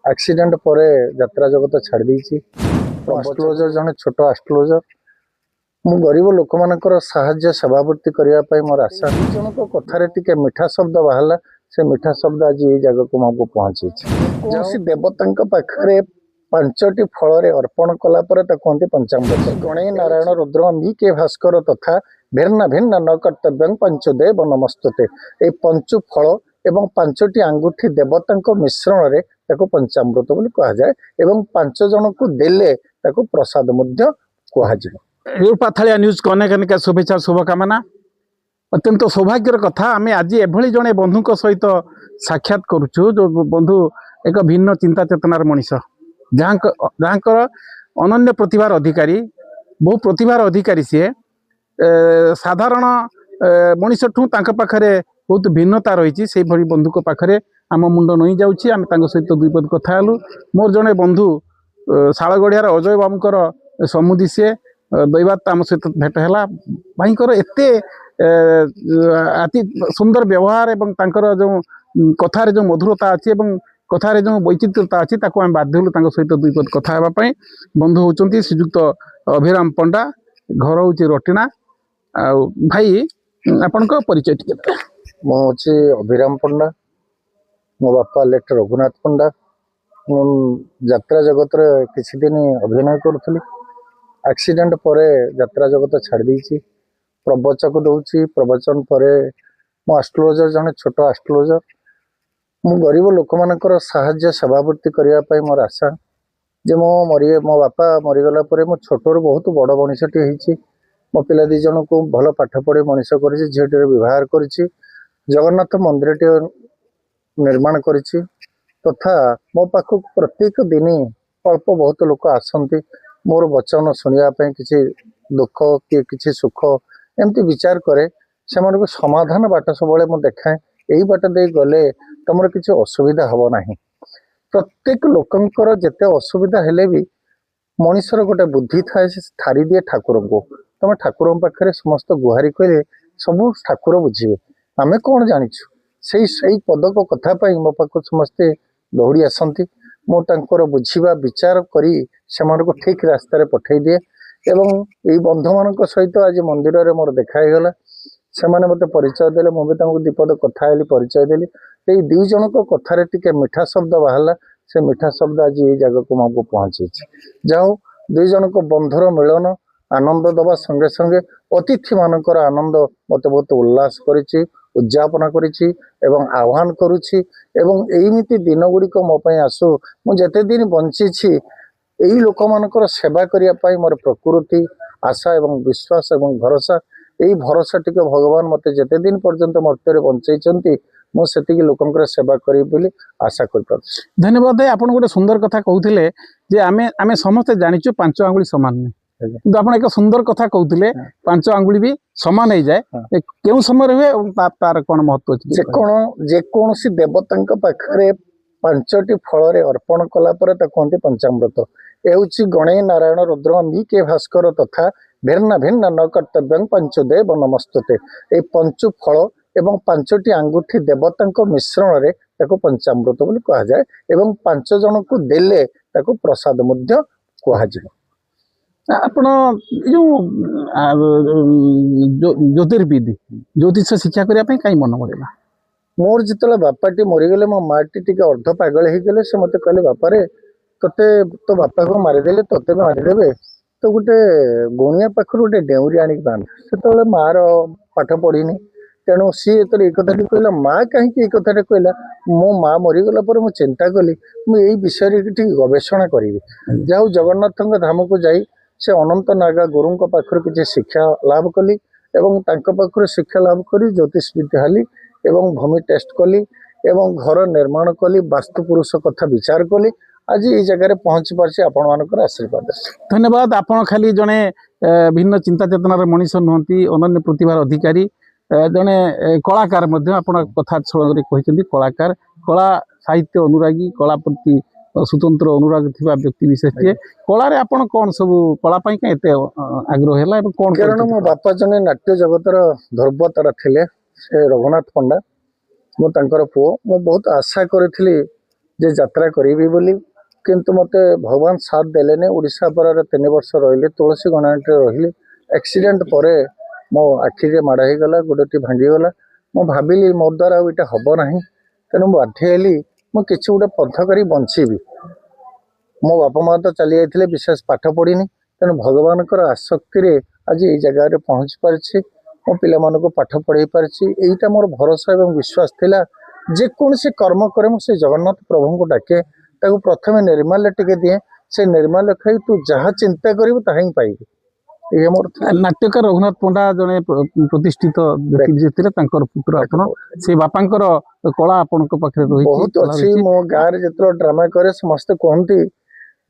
Accident पर यात्रा जगत छाड़ देछि। एस्ट्रोलॉजर जने छोट एस्ट्रोलॉजर मु गरीब लोक मानकर साहाय्य सेवावृत्ति करने मोर आशा। जनक कथार टिके मीठा शब्द बाहला से मीठा शब्द आज ये जगह को मुझे पहुंची। कौन देवता पाखे पांचटी फल अर्पण कला कहते पंचामृत। गणेश नारायण रुद्र के भास्कर तथा भिन्न भिन्न न कर्तव्य पंचदेव नमस्तते। ये पंचु फल एवं पांचटी आंगुठी देवता मिश्रण रे ताको पंचामृत बोली कहा जाए एवं पांच जन को देले ताको प्रसाद मध्य कहा जाए। रूपाथालिया न्यूज को अनेक अनेक शुभेच्छा शुभकामना। अत्यंत सौभाग्यर कथा आम आज एभली जड़े बंधु सहित साक्षात करुचु जो बंधु एक भिन्न चिंता चेतनार मनीष जहाँकर अनन्य प्रतिभार अधिकारी बहु प्रतिभार अधिकारी सी साधारण मनीष ठू पाखरे बहुत भिन्नता रही से भली बंधु को पाखरे आम मुंड नई जाऊँगी। आम सहित दुई पद कथा हेलु। मोर जड़े बंधु शालगढ़ियार अजय बाबूकर समुदी सी दैवात आम सहित भेट है भाईकर एते अति सुंदर व्यवहार एवं तांकर जो कथार जो मधुरता अच्छी एवं कथार जो वैचित्रता अच्छी ताको आम बाध्य हलु सहित दुई पद कथा हेबापी। बंधु होउचंती श्रीजुक्त अभिराम पंडा घर हूँ रटिना। आ भाई आपण परिचय टिके। मुझे अभिराम पंडा मो बापा लेट रघुनाथ पंडा यात्रा जगत किसी दिन अभिनय करुली। एक्सीडेंट पर यात्रा जगत छाड़ देछि। प्रवचक दौची प्रवचन पर मो एस्ट्रोलॉजर जने छोट एस्ट्रोलॉजर मु गरीब लोक मानकर साहाय्य सेवावृत्ति करने मोर आशा जे मो बापा मरीगला मो छोटर बहुत बड़ मनीषटी होती। मो पिला दी जन को भल पाठ पढ़े मनीष कर झीटे व्यवहार कर जगन्नाथ मंदिर टे निर्माण करिछि तथा मो पाखक प्रत्येक दिन अल्प बहुत लोक आसंती मोर वचन शुणा किसी दुख कि किसी सुख एमती विचार करे से समाधान बाट सब मुझे देखाए यही बाट दे गले तुम किसी असुविधा हम ना। प्रत्येक लोकंकर जेते असुविधा हेले भी मनीषर गोटे बुद्धि थाए से थारी दिए ठाकुर को तुम ठाकुर पाखे समस्त गुहारी कहले सब ठाकुर बुझे आमे कौन जानिछु से पदक कथा मो पाक समस्ते दौड़ी आसती मुझे बुझा विचार करी से ठीक रास्तार पठे दिए एवं ये बंधु मान सहित आज मंदिर में मोर देखाईगला से मत परिचय देले मुझे दीपद कथा परिचय देली। ये दुई जन कथार टिके मीठा शब्द बाहला से मीठा शब्द आज ये जगह को मुझे पहुंची। जाओ दुई जन को बंधुर मिलन आनंद दबा संगे संगे अतिथि मानकर आनंद मत बहुत उल्लास करिछि उद्यापन करिछि एवं आह्वान करुछि एवं एमिति दिन गुड़िक मो पई आसु मु जेते दिन बंची यही लोक मानकर सेवा करने मोर प्रकृति आशा एवं विश्वास एवं भरोसा यही भरोसा टिके भगवान मते जेते दिन पर्यंत मर्त्य बंचैछंती मुझे लोकंकर सेवा करी बोली आशा कर। धन्यवाद। आपन गोटे सुंदर कथा कहते जे आमे आमे समस्ते जानिचु पांच आंगुली समान नहीं किंतु आप एक सुंदर कथा कहते पांच आंगुली भी समान हो जाए क्यों समय हुए और तार कौन महत्व जेकोसी देवता पाखे पांचटी फल अर्पण कला कहते पंचामृत। ये गणेश नारायण रुद्र के भास्कर तथा भिन्न भिन्न न कर्तव्य पंचदेव नमस्तते। ये पंचु फल एवं पांचटी आंगुठी देवता मिश्रण रे ताको पंचामृत बोली कहा जाए एवं पांच जन को देले ताको प्रसाद मध्य कहा जाए। आपण जो ज्योतिर्विद ज्योतिष शिक्षा करने कहीं मन पड़ा मोर जिते बापाटी मरीगले मो माटी टी अर्ध पागल हो गले से मत कहले बापा रे तोते तो बापा को मारिदेले तोते भी मारिदेवे तो गोटे गुणिया पाखर गोटे डेउरी आनिक बांध से मार पाठ पढ़ीनी तेणु सी ये कथा कहला माँ कहीं कथा कहला मो माँ मरीगला मुझे चिंता कली मुझे विषय गवेषणा करी जाऊ जगन्नाथ धाम को जाई से अनंत नागा गुरु पाखर किसी शिक्षा लाभ कली एवं पाखर शिक्षा लाभ करी ज्योतिष विद्या हाली एवं भूमि टेस्ट कली एवं घर निर्माण कली वास्तु पुरुष कथा विचार कली आज ये जगह पहुंची पार्टी आपण मानकर आशीर्वाद। धन्यवाद। आपण खाली जड़े भिन्न चिंता चेतनार मनीष नुहति अनन्य प्रतिभार अधिकारी जड़े कलाकार कथा छल कलाकार कला साहित्य अनुरागी कला प्रति स्वतंत्र अनुराग थिबा व्यक्ति विशेष कला रे आपण कौन सब कला एते आग्रह है कौन कारण मो बापा जने नाट्य जगतर ध्रुवतारा थिले से रघुनाथ पंडा मो तांकर पुओ मो बहुत आशा करी ଯେ ଯାତ୍ରା କରିବି ବୋଲି, କିନ୍ତୁ ମୋତେ ଭଗବାନ ସାଥ ଦେଲେନି। ଓଡ଼ିଶା ପରାରେ 3 ବର୍ଷ ରହିଲି, ତୁଳସୀ ଗଣାରେ ରହିଲି। ଆକ୍ସିଡେଣ୍ଟ ପରେ ମୋ ଆଖିରେ ମାଡ଼ ହେଇଗଲା, ଗୋଡ଼ଟି ଭାଙ୍ଗିଗଲା। ମୁଁ ଭାବିଲି ମୋ ଦ୍ୱାରା ଆଉ ଏଇଟା ହେବ ନାହିଁ, ତେଣୁ ମୁଁ ବାଧ୍ୟ ହେଲି ମୁଁ କିଛି ଗୋଟେ ପନ୍ଥା କରି ବଞ୍ଚିବି। ମୋ ବାପା ମା ତ ଚାଲି ଯାଇଥିଲେ, ବିଶେଷ ପାଠ ପଢ଼ିନି, ତେଣୁ ଭଗବାନଙ୍କର ଆସକ୍ତିରେ ଆଜି ଏଇ ଜାଗାରେ ପହଞ୍ଚି ପାରିଛି। ମୋ ପିଲାମାନଙ୍କୁ ପାଠ ପଢ଼ାଇ ପାରିଛି। ଏଇଟା ମୋର ଭରସା ଏବଂ ବିଶ୍ୱାସ ଥିଲା। ଯେକୌଣସି କର୍ମ କରେ ମୁଁ ସେ ଜଗନ୍ନାଥ ପ୍ରଭୁଙ୍କୁ ଡାକେ, ତାକୁ ପ୍ରଥମେ ନିର୍ମାଲ୍ୟ ଟିକେ ଦିଏ। ସେ ନିର୍ମାଲ୍ୟ ଖାଇ ତୁ ଯାହା ଚିନ୍ତା କରିବୁ ତାହା ହିଁ ପାଇବୁ। ଏଇଆ ମୋର ଥିଲା। ନାଟ୍ୟକାର ରଘୁନାଥ ପଣ୍ଡା ଜଣେ ପ୍ରତିଷ୍ଠିତ ବ୍ୟକ୍ତି ଯିଏ ଥିଲେ, ତାଙ୍କର ପୁତ୍ର ଆପଣ। ସେ ବାପାଙ୍କର କଳା ଆପଣଙ୍କ ପାଖରେ ରହିଛି, ବହୁତ କଳା ଅଛି। ରହିଛି। ମୋ ଗାଁରେ ଯେତେବେଳେ ଡ୍ରାମା କରେ ସମସ୍ତେ କୁହନ୍ତି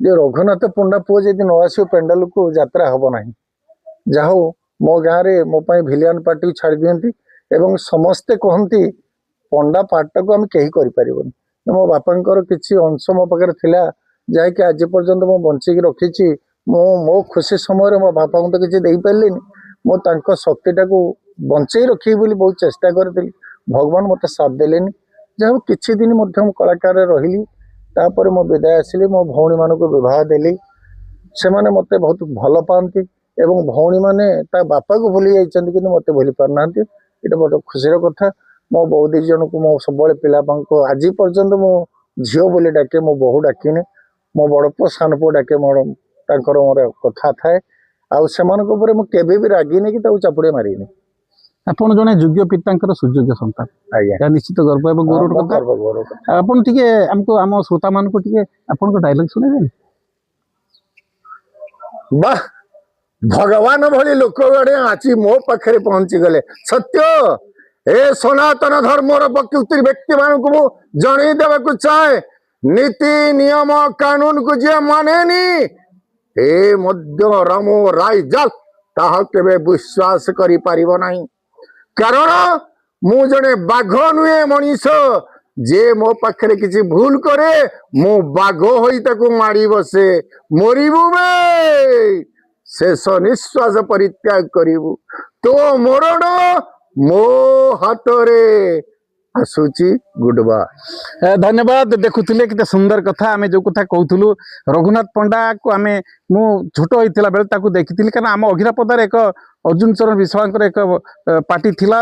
ଯେ ରଘୁନାଥ ପଣ୍ଡା ପୁଅ ଯଦି ନ ଆସିବ ପେଣ୍ଡାଲକୁ ଯାତ୍ରା ହେବ ନାହିଁ। ଯାହା ହଉ ମୋ ଗାଁରେ ମୋ ପାଇଁ ଭିଲିଆନ ପାର୍ଟିକୁ ଛାଡ଼ି ଦିଅନ୍ତି ଏବଂ ସମସ୍ତେ କହନ୍ତି ପଣ୍ଡା ପାର୍ଟଟାକୁ ଆମେ କେହି କରିପାରିବୁନି। ମୋ ବାପାଙ୍କର କିଛି ଅଂଶ ମୋ ପାଖରେ ଥିଲା, ଯାହାକି ଆଜି ପର୍ଯ୍ୟନ୍ତ ମୁଁ ବଞ୍ଚିକି ରଖିଛି। ମୁଁ ମୋ ଖୁସି ସମୟରେ ମୋ ବାପାଙ୍କୁ ତ କିଛି ଦେଇପାରିଲିନି, ମୁଁ ତାଙ୍କ ଶକ୍ତିଟାକୁ ବଞ୍ଚେଇ ରଖିବି ବୋଲି ବହୁତ ଚେଷ୍ଟା କରିଥିଲି। ଭଗବାନ ମୋତେ ସାଥ ଦେଲେନି। ଯାହା ହଉ କିଛି ଦିନ ମଧ୍ୟ ମୁଁ କଳାକାରରେ ରହିଲି। ତାପରେ ମୁଁ ବିଦାୟ ଆସିଲି, ମୋ ଭଉଣୀମାନଙ୍କୁ ବିବାହ ଦେଲି। ସେମାନେ ମୋତେ ବହୁତ ଭଲ ପାଆନ୍ତି ଏବଂ ଭଉଣୀମାନେ ତା ବାପାକୁ ଭୁଲି ଯାଇଛନ୍ତି, କିନ୍ତୁ ମୋତେ ଭୁଲି ପାରୁନାହାନ୍ତି। ଏଇଟା ବହୁତ ଖୁସିର କଥା। ମୋ ବୋଉ 2 ଜଣଙ୍କୁ ମୁଁ ସବୁବେଳେ ପିଲାମାନଙ୍କୁ ଆଜି ପର୍ଯ୍ୟନ୍ତ ମୁଁ ଝିଅ ବୋଲି ଡାକେ, ମୋ ବୋହୂ ଡାକିନି। ମୋ ବଡ଼ ପୁଅ ସାନ ପୁଅ ଡାକେ, ତାଙ୍କର ମୋର କଥା ଥାଏ। ଆଉ ସେମାନଙ୍କ ଉପରେ ମୁଁ କେବେ ବି ରାଗିନି କି ତାକୁ ଚାପୁଡ଼େ ମାରିନି। ଆପଣ ଜଣେ ଯୋଗ୍ୟ ପିତାଙ୍କର ସୁଯୋଗ୍ୟ ସନ୍ତାନ, ଆଜ୍ଞା, ଏହା ନିଶ୍ଚିତ ଗର୍ବ ଏବଂ ଗୌରବ କଥା। ଗୌରବ କଥା। ଆପଣ ଟିକେ ଆମକୁ, ଆମ ଶ୍ରୋତାମାନଙ୍କୁ ଟିକେ ଆପଣଙ୍କ ଡାଇଲଗ ଶୁଣେଇବେନି? ବାଃ, ଭଗବାନ ଭଳି ଲୋକ ଗଣେ ଆଜି ମୋ ପାଖରେ ପହଞ୍ଚିଗଲେ। ସତ୍ୟ, ଏ ସନାତନ ଧର୍ମର ପ୍ରକୃତି ବ୍ୟକ୍ତିମାନଙ୍କୁ ମୁଁ ଜଣେଇ ଦେବାକୁ ଚାହେଁ, ନୀତି ନିୟମ କାନୁନକୁ ଯିଏ ମାନେନି, ଏ ମଧ୍ୟ ରାମ ରାଇଜାଲ ତାହା କେବେ ବିଶ୍ୱାସ କରିପାରିବ ନାହିଁ। କାରଣ ମୁଁ ଜଣେ ବାଘ ନୁହେଁ, ମଣିଷ। ଯେ ମୋ ପାଖରେ କିଛି ଭୁଲ କରେ, ମୁଁ ବାଘ ହୋଇ ତାକୁ ମାଡ଼ି ବସେ। ମରିବୁ ବେ, ଶେଷ ନିଶ୍ୱାସ ପରିତ୍ୟାଗ କରିବୁ। ତୋ ମରଣ ମୋ ହାତରେ ଆସୁଛି। Good bye. ଧନ୍ୟବାଦ। ଦେଖୁଥିଲେ କେତେ ସୁନ୍ଦର କଥା। ଆମେ ଯୋଉ କଥା କହୁଥିଲୁ, ରଘୁନାଥ ପଣ୍ଡାକୁ ମୁଁ ଛୋଟ ହେଇଥିଲା ବେଳେ ତାକୁ ଦେଖିଥିଲି, କାରଣ ଆମ ଅଘିରାପଦାରେ ଏକ ଅର୍ଜୁନ ଚରଣ ବିଶ୍ୱାଳଙ୍କର ଏକ ପାର୍ଟି ଥିଲା।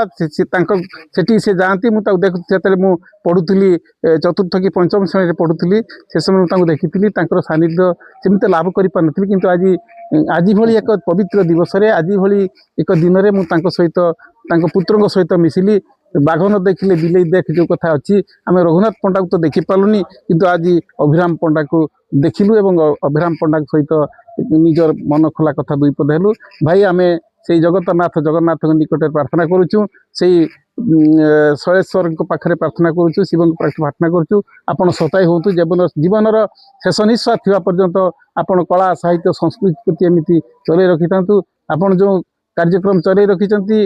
ସେଠି ସେ ଯାଆନ୍ତି, ମୁଁ ତାକୁ ଦେଖୁଥିଲି। ଯେତେବେଳେ ମୁଁ ପଢୁଥିଲି, 4ର୍ଥ କି 5ମ ଶ୍ରେଣୀରେ ପଢୁଥିଲି, ସେ ସମୟରେ ମୁଁ ତାଙ୍କୁ ଦେଖିଥିଲି। ତାଙ୍କର ସାନ୍ନିଧ୍ୟ ସେମିତି ଲାଭ କରିପାରିନଥିଲି, କିନ୍ତୁ ଆଜି ଭଳି ଏକ ପବିତ୍ର ଦିବସରେ, ଆଜି ଭଳି ଏକ ଦିନରେ ମୁଁ ତାଙ୍କ ସହିତ, ତାଙ୍କ ପୁତ୍ରଙ୍କ ସହିତ ମିଶିଲି। ବାଘ ନ ଦେଖିଲେ ବିଲେଇ ଦେଖ ଯୋଉ କଥା ଅଛି, ଆମେ ରଘୁନାଥ ପଣ୍ଡାକୁ ତ ଦେଖିପାରିଲୁନି, କିନ୍ତୁ ଆଜି ଅଭିରାମ ପଣ୍ଡାକୁ ଦେଖିଲୁ ଏବଂ ଅଭିରାମ ପଣ୍ଡାଙ୍କ ସହିତ ନିଜର ମନ ଖୋଲା କଥା 2 ପଦ ହେଲୁ। ଭାଇ, ଆମେ ସେଇ ଜଗନ୍ନାଥଙ୍କ ନିକଟରେ ପ୍ରାର୍ଥନା କରୁଛୁ, ସେଇ ଶୈଳେଶ୍ୱରଙ୍କ ପାଖରେ ପ୍ରାର୍ଥନା କରୁଛୁ, ଶିବଙ୍କ ପାଖରେ ପ୍ରାର୍ଥନା କରୁଛୁ, ଆପଣ ସତାଇ ହୁଅନ୍ତୁ। ଜୀବନର ଶେଷ ନିଶ୍ୱାସ ଥିବା ପର୍ଯ୍ୟନ୍ତ ଆପଣ କଳା, ସାହିତ୍ୟ, ସଂସ୍କୃତି ପ୍ରତି ଏମିତି ଚଲେଇ ରଖିଥାନ୍ତୁ। ଆପଣ ଯେଉଁ କାର୍ଯ୍ୟକ୍ରମ ଚଲେଇ ରଖିଛନ୍ତି,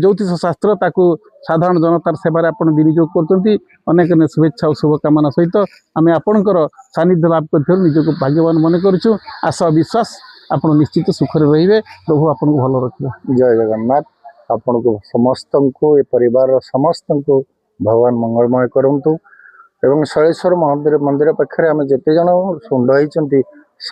ଜ୍ୟୋତିଷ ଶାସ୍ତ୍ର, ତାକୁ ସାଧାରଣ ଜନତାର ସେବାରେ ଆପଣ ବିନିଯୋଗ କରୁଛନ୍ତି। ଅନେକ ଅନେକ ଶୁଭେଚ୍ଛା ଓ ଶୁଭକାମନା ସହିତ ଆମେ ଆପଣଙ୍କର ସାନ୍ନିଧ୍ୟ ଲାଭ କରିଥିବାରୁ ନିଜକୁ ଭାଗ୍ୟବାନ ମନେ କରୁଛୁ। ଆଶା ବିଶ୍ୱାସ ଆପଣ ନିଶ୍ଚିତ ସୁଖରେ ରହିବେ, ପ୍ରଭୁ ଆପଣଙ୍କୁ ଭଲ ରଖିବେ। ଜୟ ଜଗନ୍ନାଥ। ଆପଣଙ୍କୁ ସମସ୍ତଙ୍କୁ, ଏ ପରିବାରର ସମସ୍ତଙ୍କୁ ଭଗବାନ ମଙ୍ଗଳମୟ କରନ୍ତୁ ଏବଂ ଶୈଳେଶ୍ୱର ମନ୍ଦିର ପାଖରେ ଆମେ ଯେତେ ଜଣ ଷଣ୍ଢ ହେଇଛନ୍ତି,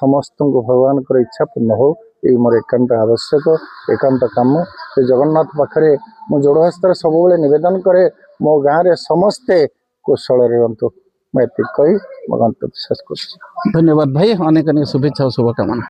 ସମସ୍ତଙ୍କୁ ଭଗବାନଙ୍କର ଇଚ୍ଛା ପୂର୍ଣ୍ଣ ହଉ, ଏଇ ମୋର ଏକାନ୍ତ ଆବଶ୍ୟକ, ଏକାନ୍ତ କାମ। ସେ ଜଗନ୍ନାଥ ପାଖରେ ମୁଁ ଯୋଡ଼ ହସ୍ତରେ ସବୁବେଳେ ନିବେଦନ କରେ, ମୋ ଗାଁରେ ସମସ୍ତେ କୁଶଳରେ ରୁହନ୍ତୁ। ମୁଁ ଏତିକି କହି ମୋ ଗନ୍ତବ୍ୟ ଶେଷ କରୁଛି। ଧନ୍ୟବାଦ ଭାଇ, ଅନେକ ଅନେକ ଶୁଭେଚ୍ଛା ଓ ଶୁଭକାମନା।